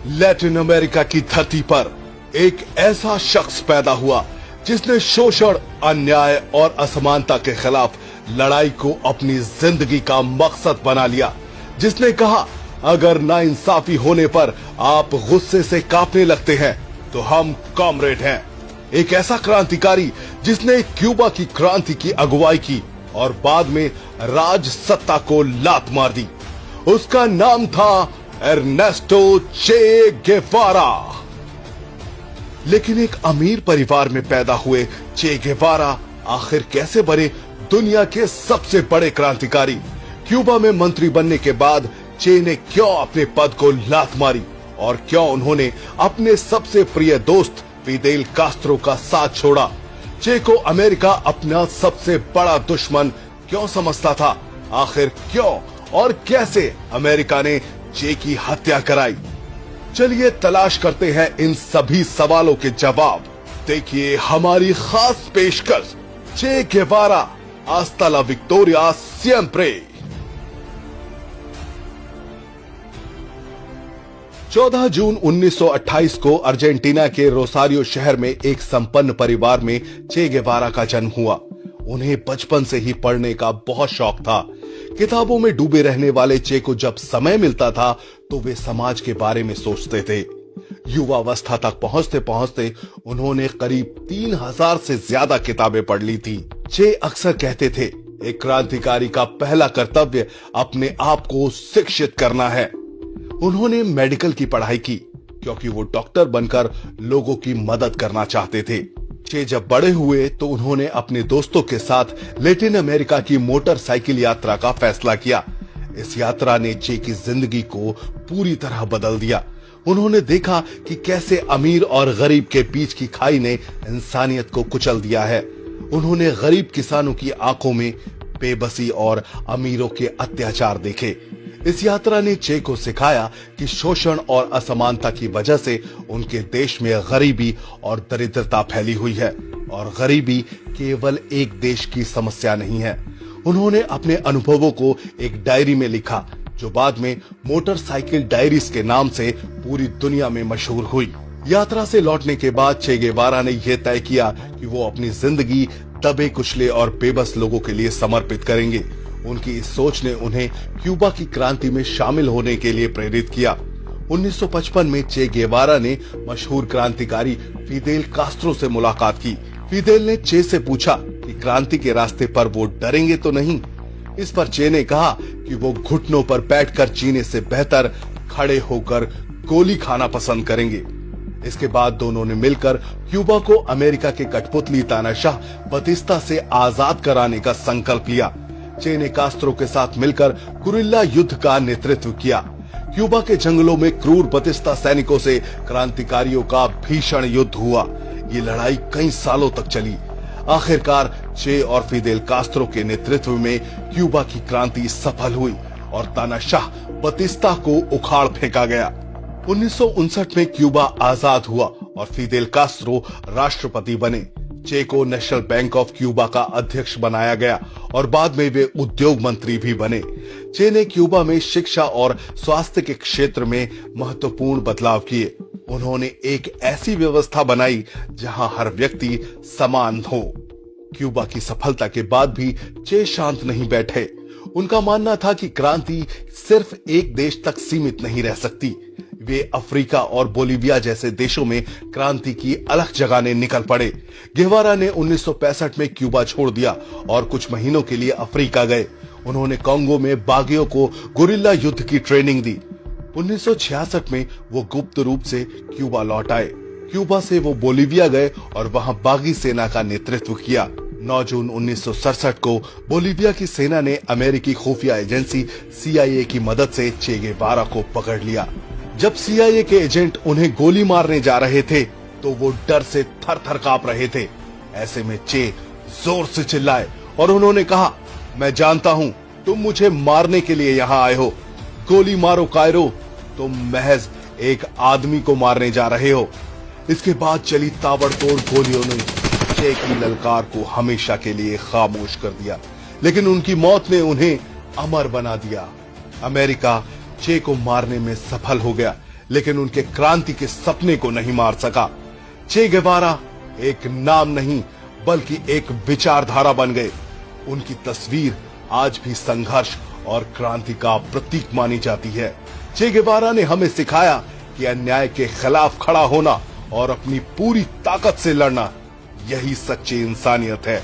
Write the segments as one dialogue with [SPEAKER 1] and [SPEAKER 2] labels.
[SPEAKER 1] Latin America की धरती पर एक ऐसा शख्स पैदा हुआ जिसने शोषण, अन्याय और असमानता के खिलाफ लड़ाई को अपनी जिंदगी का मकसद बना लिया। जिसने कहा, अगर नाइंसाफी होने पर आप गुस्से से कांपने लगते हैं तो हम कॉमरेड हैं। एक ऐसा क्रांतिकारी जिसने क्यूबा की क्रांति की अगुवाई की और बाद में राज सत्ता को लात मार दी। उसका नाम था एर्नेस्टो चे गेवारा। लेकिन एक अमीर परिवार में पैदा हुए चे गेवारा आखिर कैसे बने दुनिया के सबसे बड़े क्रांतिकारी? क्यूबा में मंत्री बनने के बाद चे ने क्यों अपने पद को लात मारी और क्यों उन्होंने अपने सबसे प्रिय दोस्त फिदेल कास्त्रो का साथ छोड़ा? चे को अमेरिका अपना सबसे बड़ा दुश्मन क्यों समझता था? आखिर क्यों और कैसे अमेरिका ने चे की हत्या कराई? चलिए तलाश करते हैं इन सभी सवालों के जवाब। देखिए हमारी खास पेशकश, चे गेवारा, हस्ता ला विक्टोरिया सिएम्प्रे। 14 जून 1928 को अर्जेंटीना के रोसारियो शहर में एक संपन्न परिवार में चे गेवारा का जन्म हुआ। उन्हें बचपन से ही पढ़ने का बहुत शौक था। किताबों में डूबे रहने वाले चे को जब समय मिलता था तो वे समाज के बारे में सोचते थे। युवावस्था तक पहुंचते पहुंचते उन्होंने करीब 3000 से ज्यादा किताबें पढ़ ली थी। चे अक्सर कहते थे, एक क्रांतिकारी का पहला कर्तव्य अपने आप को शिक्षित करना है। उन्होंने मेडिकल की पढ़ाई की क्योंकि वो डॉक्टर बनकर लोगों की मदद करना चाहते थे। चे जब बड़े हुए तो उन्होंने अपने दोस्तों के साथ लैटिन अमेरिका की मोटरसाइकिल यात्रा का फैसला किया। इस यात्रा ने चे की जिंदगी को पूरी तरह बदल दिया। उन्होंने देखा कि कैसे अमीर और गरीब के बीच की खाई ने इंसानियत को कुचल दिया है। उन्होंने गरीब किसानों की आंखों में बेबसी और अमीरों के अत्याचार देखे। इस यात्रा ने चे को सिखाया कि शोषण और असमानता की वजह से उनके देश में गरीबी और दरिद्रता फैली हुई है और गरीबी केवल एक देश की समस्या नहीं है। उन्होंने अपने अनुभवों को एक डायरी में लिखा जो बाद में मोटरसाइकिल डायरीज के नाम से पूरी दुनिया में मशहूर हुई। यात्रा से लौटने के बाद चे गेवारा ने यह तय किया कि वो अपनी जिंदगी दबे कुचले और बेबस लोगों के लिए समर्पित करेंगे। उनकी इस सोच ने उन्हें क्यूबा की क्रांति में शामिल होने के लिए प्रेरित किया। 1955 में चे गेवारा ने मशहूर क्रांतिकारी फिदेल कास्त्रो से मुलाकात की। फिदेल ने चे से पूछा कि क्रांति के रास्ते पर वो डरेंगे तो नहीं। इस पर चे ने कहा कि वो घुटनों पर बैठकर जीने से बेहतर खड़े होकर गोली खाना पसंद करेंगे। इसके बाद दोनों ने मिलकर क्यूबा को अमेरिका के कठपुतली तानाशाह बतिस्ता से आजाद कराने का संकल्प लिया। चे ने कास्त्रो के साथ मिलकर गुरिल्ला युद्ध का नेतृत्व किया। क्यूबा के जंगलों में क्रूर बतिस्ता सैनिकों से क्रांतिकारियों का भीषण युद्ध हुआ। ये लड़ाई कई सालों तक चली। आखिरकार चे और फिदेल कास्त्रो के नेतृत्व में क्यूबा की क्रांति सफल हुई और तानाशाह बतिस्ता को उखाड़ फेंका गया। 1959 में क्यूबा आजाद हुआ और फिदेल कास्त्रो राष्ट्रपति बने। चे को नेशनल बैंक ऑफ क्यूबा का अध्यक्ष बनाया गया और बाद में वे उद्योग मंत्री भी बने। चे ने क्यूबा में शिक्षा और स्वास्थ्य के क्षेत्र में महत्वपूर्ण बदलाव किए। उन्होंने एक ऐसी व्यवस्था बनाई जहां हर व्यक्ति समान हो। क्यूबा की सफलता के बाद भी चे शांत नहीं बैठे। उनका मानना था कि क्रांति सिर्फ एक देश तक सीमित नहीं रह सकती। वे अफ्रीका और बोलीविया जैसे देशों में क्रांति की अलग जगाने निकल पड़े। गेवारा ने 1965 में क्यूबा छोड़ दिया और कुछ महीनों के लिए अफ्रीका गए। उन्होंने कांगो में बागियों को गुरिल्ला युद्ध की ट्रेनिंग दी। 1966 में वो गुप्त रूप से क्यूबा लौट आए। क्यूबा से वो बोलीविया गए और वहां बागी सेना का नेतृत्व किया। 9 जून 1967 को बोलीविया की सेना ने अमेरिकी खुफिया एजेंसी CIA की मदद से चे गेवारा को पकड़ लिया। जब CIA के एजेंट उन्हें गोली मारने जा रहे थे तो वो डर से थर-थर कांप रहे थे। ऐसे में चे जोर से चिल्लाए और उन्होंने कहा, मैं जानता हूं तुम मुझे मारने के लिए यहां आए हो। गोली मारो कायरो, तुम महज एक आदमी को मारने जा रहे हो। इसके बाद चली ताबड़तोड़ गोलियों ने चे की ललकार को हमेशा के लिए खामोश कर दिया, लेकिन उनकी मौत ने उन्हें अमर बना दिया। अमेरिका चे को मारने में सफल हो गया, लेकिन उनके क्रांति के सपने को नहीं मार सका। चे गेवारा एक नाम नहीं बल्कि एक विचारधारा बन गए। उनकी तस्वीर आज भी संघर्ष और क्रांति का प्रतीक मानी जाती है। चे गेवारा ने हमें सिखाया कि अन्याय के खिलाफ खड़ा होना और अपनी पूरी ताकत से लड़ना, यही सच्ची इंसानियत है।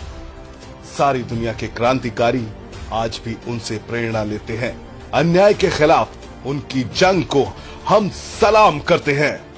[SPEAKER 1] सारी दुनिया के क्रांतिकारी आज भी उनसे प्रेरणा लेते हैं। अन्याय के खिलाफ उनकी जंग को हम सलाम करते हैं।